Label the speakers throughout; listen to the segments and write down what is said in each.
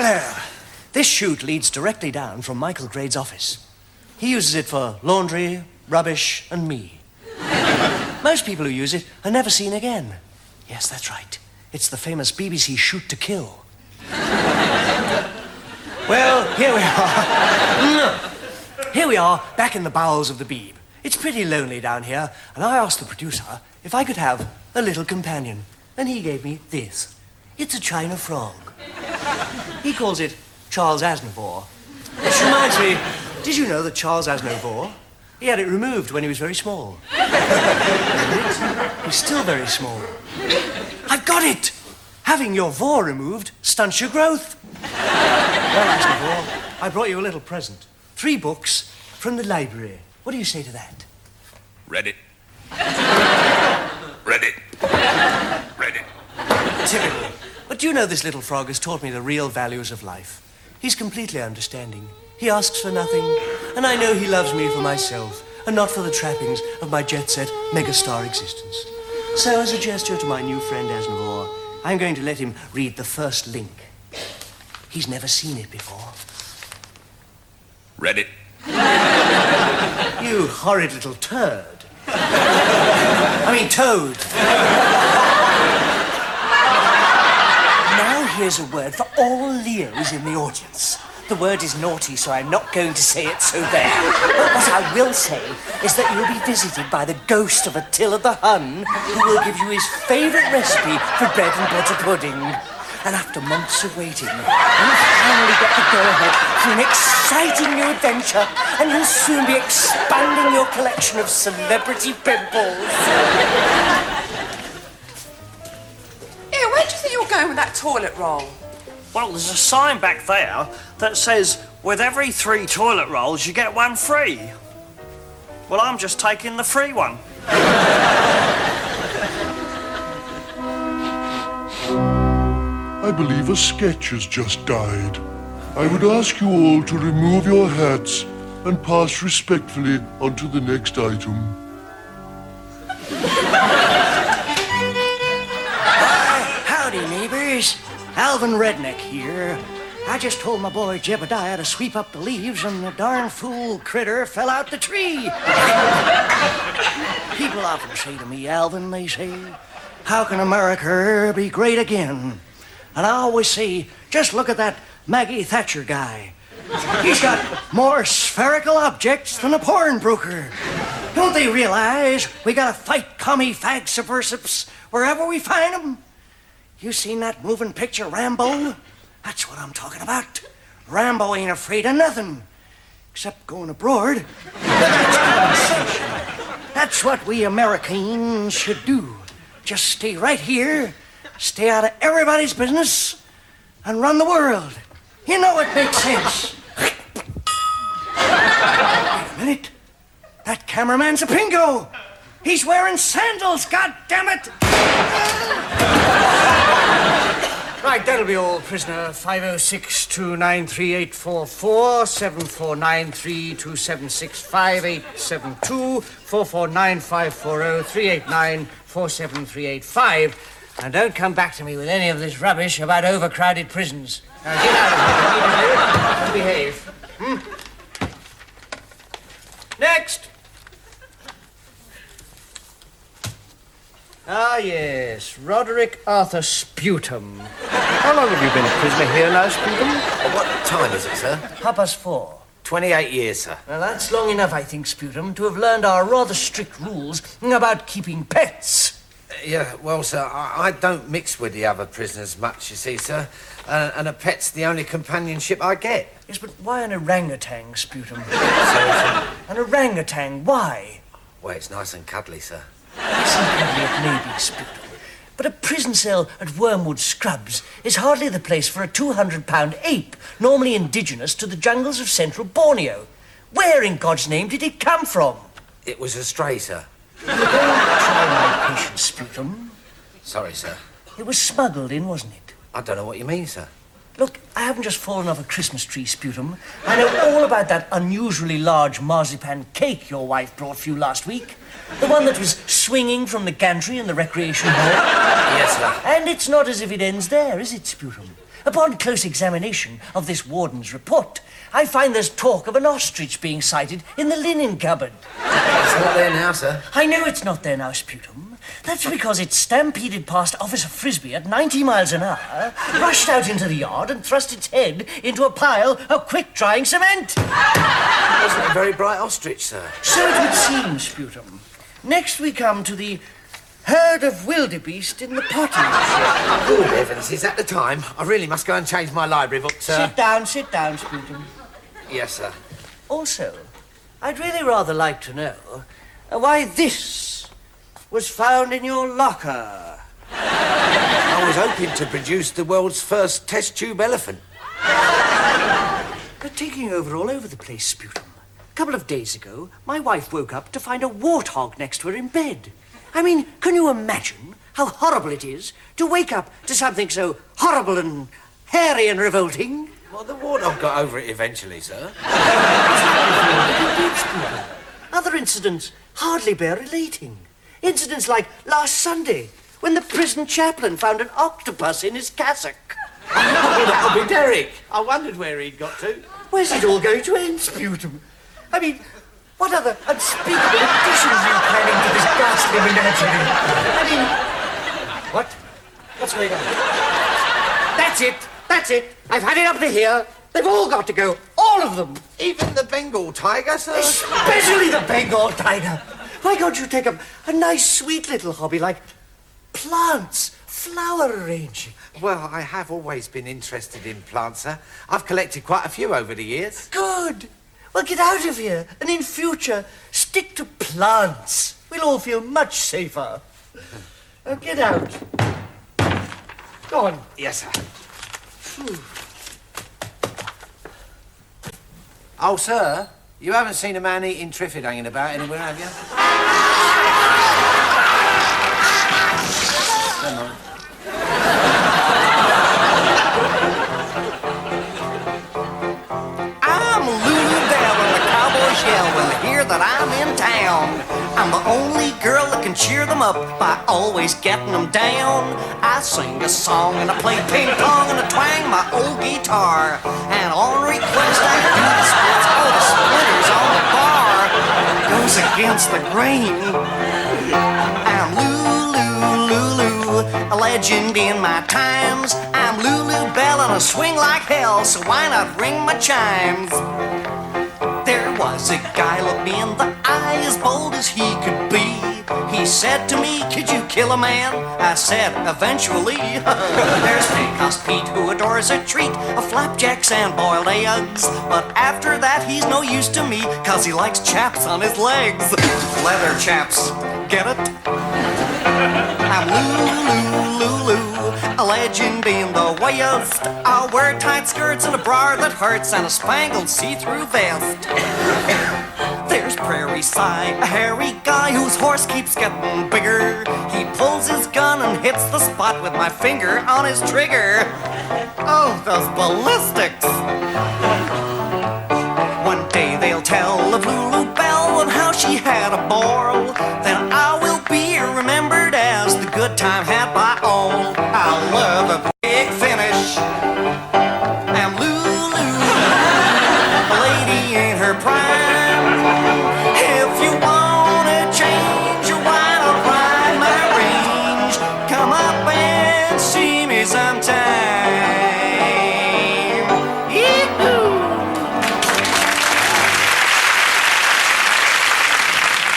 Speaker 1: Well, this chute leads directly down from Michael Grade's office. He uses it for laundry, rubbish, and me. Most people who use it are never seen again. Yes, that's right. It's the famous BBC chute to kill. Well, here we are. Here we are, back in the bowels of the Beeb. It's pretty lonely down here, and I asked the producer if I could have a little companion. And he gave me this. It's a china frog. He calls it Charles Aznavour. Which reminds me, did you know that Charles Aznavour, he had it removed when he was very small? He's still very small. I've got it! Having your vor removed stunts your growth. Well, Aznavour, I brought you a little present. 3 books from the library. What do you say to that?
Speaker 2: Read it. Read it. Read it.
Speaker 1: Typical. But do you know this little frog has taught me the real values of life? He's completely understanding. He asks for nothing, and I know he loves me for myself, and not for the trappings of my jet-set megastar existence. So, as a gesture to my new friend Aznavour, I'm going to let him read the first link. He's never seen it before.
Speaker 2: Read it.
Speaker 1: You horrid little turd. I mean, toad. Now here's a word for all Leos in the audience. The word is naughty, so I'm not going to say it, so there. But what I will say is that you'll be visited by the ghost of Attila the Hun, who will give you his favourite recipe for bread and butter pudding. And after months of waiting, you'll finally get the go-ahead for an exciting new adventure, and you'll soon be expanding your collection of celebrity pimples.
Speaker 3: Ew, where do you think you're going with that toilet roll?
Speaker 4: Well, there's a sign back there that says, with every 3 toilet rolls, you get 1 free. Well, I'm just taking the free one.
Speaker 5: I believe a sketch has just died. I would ask you all to remove your hats and pass respectfully on to the next item.
Speaker 1: Howdy, neighbors. Alvin Redneck here. I just told my boy Jebediah to sweep up the leaves, and the darn fool critter fell out the tree. People often say to me, Alvin, they say, how can America be great again? And I always say, just look at that Maggie Thatcher guy. He's got more spherical objects than a porn broker. Don't they realize we gotta fight commie fag subversives wherever we find them? You seen that moving picture, Rambo? That's what I'm talking about. Rambo ain't afraid of nothing, except going abroad. That's compensation. That's what we Americans should do. Just stay right here, stay out of everybody's business, and run the world. You know it makes sense. Wait a minute. That cameraman's a pingo. He's wearing sandals, God damn it! Right, that'll be all, prisoner. 506-293-844, 7493-276-5872, 449-540-389-47385. And don't come back to me with any of this rubbish about overcrowded prisons. Now, get out of here and behave. Next! Ah, yes, Roderick Arthur Sputum. How long have you been a prisoner here now, Sputum?
Speaker 6: What time is it, sir?
Speaker 1: 4:30.
Speaker 6: 28 years, sir.
Speaker 1: Well, that's long enough, I think, Sputum, to have learned our rather strict rules about keeping pets.
Speaker 6: Yeah, well, sir, I don't mix with the other prisoners much, you see, sir. And a pet's the only companionship I get.
Speaker 1: Yes, but why an orangutan, Sputum?
Speaker 6: Sorry, sir.
Speaker 1: An orangutan, why?
Speaker 6: Well, it's nice and cuddly, sir.
Speaker 1: Nice and cuddly it may be, Sputum. But a prison cell at Wormwood Scrubs is hardly the place for a 200-pound ape, normally indigenous to the jungles of central Borneo. Where in God's name did it come from?
Speaker 6: It was a stray, sir.
Speaker 1: Try my patience, Sputum.
Speaker 6: Sorry, sir.
Speaker 1: It was smuggled in, wasn't it?
Speaker 6: I don't know what you mean, sir.
Speaker 1: Look, I haven't just fallen off a Christmas tree, Sputum. I know all about that unusually large marzipan cake your wife brought for you last week. The one that was swinging from the gantry in the recreation hall.
Speaker 6: Yes, sir.
Speaker 1: And it's not as if it ends there, is it, Sputum? Upon close examination of this warden's report, I find there's talk of an ostrich being sighted in the linen cupboard.
Speaker 6: It's not there now, sir.
Speaker 1: I know it's not there now, Sputum. That's because it stampeded past Officer Frisbee at 90 miles an hour, rushed out into the yard and thrust its head into a pile of quick-drying cement.
Speaker 6: It wasn't a very bright ostrich, sir.
Speaker 1: So it would seem, Sputum. Next we come to the herd of wildebeest in the pottage.
Speaker 6: Good heavens, is that the time? I really must go and change my library book, sir.
Speaker 1: Sit down, Sputum.
Speaker 6: Yes, sir.
Speaker 1: Also, I'd really rather like to know why this was found in your locker.
Speaker 6: I was hoping to produce the world's first test tube elephant.
Speaker 1: They're taking over all over the place, Sputum. A couple of days ago, my wife woke up to find a warthog next to her in bed. I mean, can you imagine how horrible it is to wake up to something so horrible and hairy and revolting?
Speaker 6: Well, the warthog got over it eventually, sir.
Speaker 1: Other incidents hardly bear relating. Incidents like last Sunday, when the prison chaplain found an octopus in his cassock.
Speaker 6: Oh, that'll be Derek. I wondered where he'd got to.
Speaker 1: Where's it all going to end, Sputum? I mean, what other unspeakable additions are you planning to this ghastly menagerie? I mean, what? What's going on? That's it. I've had it up to here. They've all got to go. All of them.
Speaker 6: Even the Bengal tiger, sir?
Speaker 1: Especially the Bengal tiger. Why can't you take up a nice, sweet little hobby like plants, flower arranging?
Speaker 6: Well, I have always been interested in plants, sir. I've collected quite a few over the years.
Speaker 1: Good. Well, get out of here, and in future, stick to plants. We'll all feel much safer. Now, get out. Go on.
Speaker 6: Yes, sir. Oh, sir, you haven't seen a man eating triffid hanging about anywhere, have you? Never mind.
Speaker 1: I'm Lulu Bell, and the cowboys yell when they hear that I'm in town. I'm the only girl that can cheer them up by always getting them down. I sing a song and I play ping pong and I twang my old guitar. And on request I do the splits, all the splinters on the bar. Goes against the grain. I'm Lulu, a legend in my times. I'm Lulu Bell and I swing like hell, so why not ring my chimes? There was a guy looked me in the eye as bold as he could be. He said to me, could you kill a man? I said, eventually. There's Pentecost Pete who adores a treat of flapjacks and boiled eggs. But after that he's no use to me, cause he likes chaps on his legs. Leather chaps, get it? I'm Lulu, a legend in the West. I'll wear tight skirts and a bra that hurts and a spangled see-through vest. There's Prairie Si, a hairy guy whose horse keeps getting bigger. He pulls his gun and hits the spot with my finger on his trigger. Oh, those ballistics! One day they'll tell of Lulu Bell and how she had a ball. Then I will be remembered as the good time had by all. I love a big finish. I'm Lulu, a lady in her prime. If you wanna change your wine or ride my range, come up and see me sometime. Yee-hoo!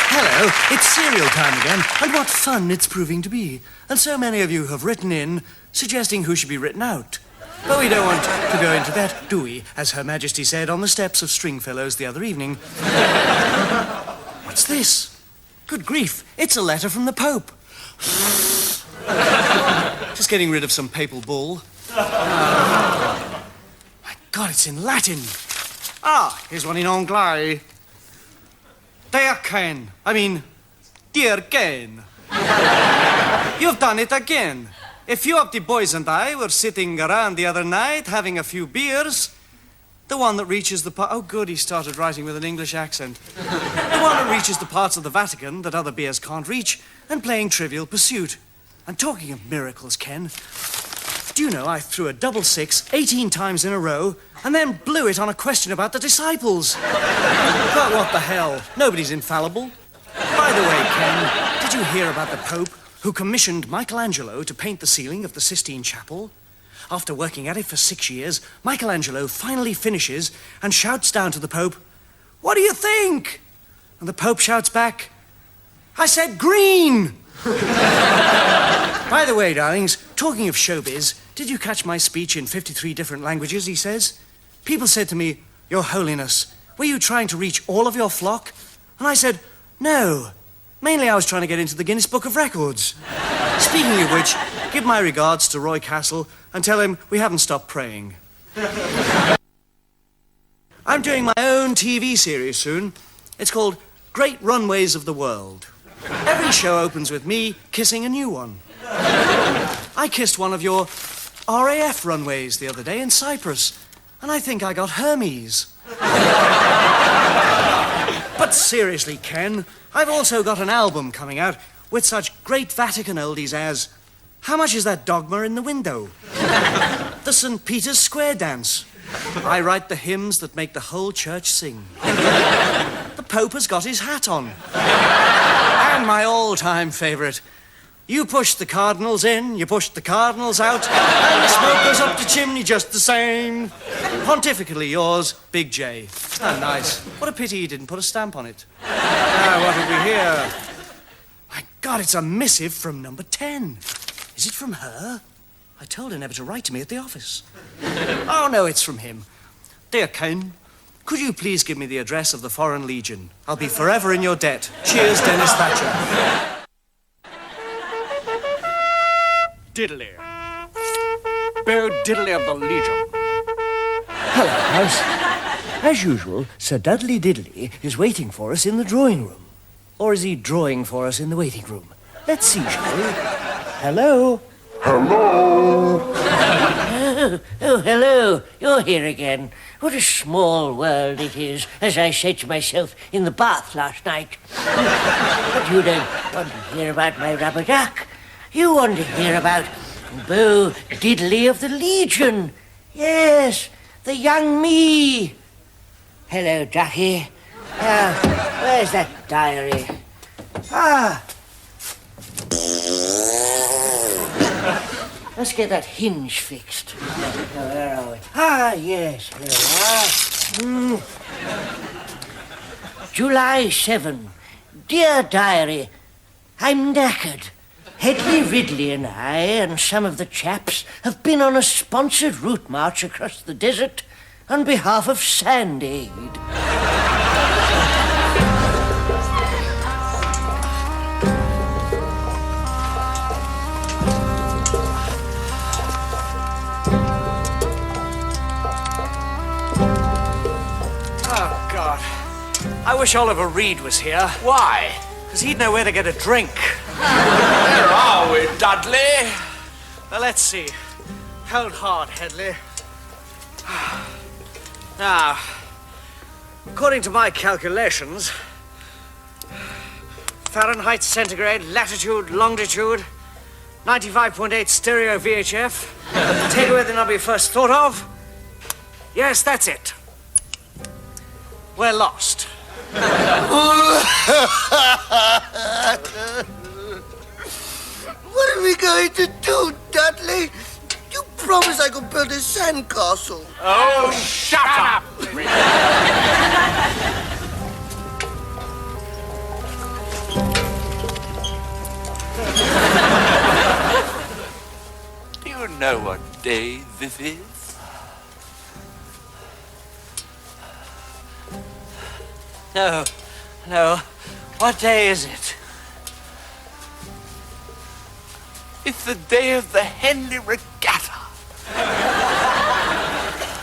Speaker 1: Hello, it's cereal time again, and what fun it's proving to be. And so many of you have written in, suggesting who should be written out. But we don't want to go into that, do we? As Her Majesty said on the steps of Stringfellows the other evening. What's this? Good grief, it's a letter from the Pope. Just getting rid of some papal bull. My God, it's in Latin. Ah, here's one in Anglais. Dear Ken. You've done it again. A few of the boys and I were sitting around the other night having a few beers. The one that reaches the oh good, he started writing with an English accent. The one that reaches the parts of the Vatican that other beers can't reach, and playing Trivial Pursuit. And talking of miracles, Ken,
Speaker 4: Do you know I threw a double six 18 times in a row and then blew it on a question about the disciples? But what the hell? Nobody's infallible. By the way, Ken, did you hear about the Pope who commissioned Michelangelo to paint the ceiling of the Sistine Chapel? After working at it for 6 years, Michelangelo finally finishes and shouts down to the Pope, "What do you think?" And the Pope shouts back, "I said green!" By the way, darlings, talking of showbiz, did you catch my speech in 53 different languages, he says? People said to me, "Your Holiness, were you trying to reach all of your flock?" And I said, "No. Mainly I was trying to get into the Guinness Book of Records." Speaking of which, give my regards to Roy Castle and tell him we haven't stopped praying. I'm doing my own TV series soon. It's called Great Runways of the World. Every show opens with me kissing a new one. I kissed one of your RAF runways the other day in Cyprus, and I think I got Hermes. But seriously, Ken, I've also got an album coming out with such great Vatican oldies as How Much Is That Dogma in the Window? The St. Peter's Square Dance. I write the hymns that make the whole church sing. The Pope has got his hat on. And my all-time favourite, you pushed the cardinals in, you pushed the cardinals out, and the smoke goes up the chimney just the same. Pontifically yours, Big J. Oh, nice. What a pity he didn't put a stamp on it. Now, what have we here? My God, it's a missive from number 10. Is it from her? I told her never to write to me at the office. Oh, no, it's from him. Dear Ken, could you please give me the address of the Foreign Legion? I'll be forever in your debt. Cheers, Dennis Thatcher.
Speaker 7: Diddley. Bo Diddley of the Legion.
Speaker 1: Hello, House. As usual, Sir Dudley Diddley is waiting for us in the drawing room. Or is he drawing for us in the waiting room? Let's see, shall we? Hello?
Speaker 5: Hello?
Speaker 8: Oh, hello. You're here again. What a small world it is, as I said to myself in the bath last night. But you don't want to hear about my rubber duck. You want to hear about Bo Diddley of the Legion. Yes, the young me. Hello, Ducky. Where's that diary? Ah. Let's get that hinge fixed. Now, where are we? Ah, yes, here we are. July 7. Dear Diary, I'm knackered. Hedley Ridley and I and some of the chaps have been on a sponsored route march across the desert on behalf of Sand Aid.
Speaker 4: Oh, God. I wish Oliver Reed was here.
Speaker 7: Why?
Speaker 4: Because he'd know where to get a drink.
Speaker 7: Where are we, Dudley?
Speaker 4: Now, let's see. Hold hard, Hedley. Now, according to my calculations, Fahrenheit, centigrade, latitude, longitude, 95.8 stereo VHF. Take away the number you first thought of. Yes, that's it. We're lost.
Speaker 9: What are we going to do, Dudley? You promised I could build a sandcastle.
Speaker 7: Oh, shut up!
Speaker 2: Do you know what day this is?
Speaker 4: No. What day is it?
Speaker 2: It's the day of the Henley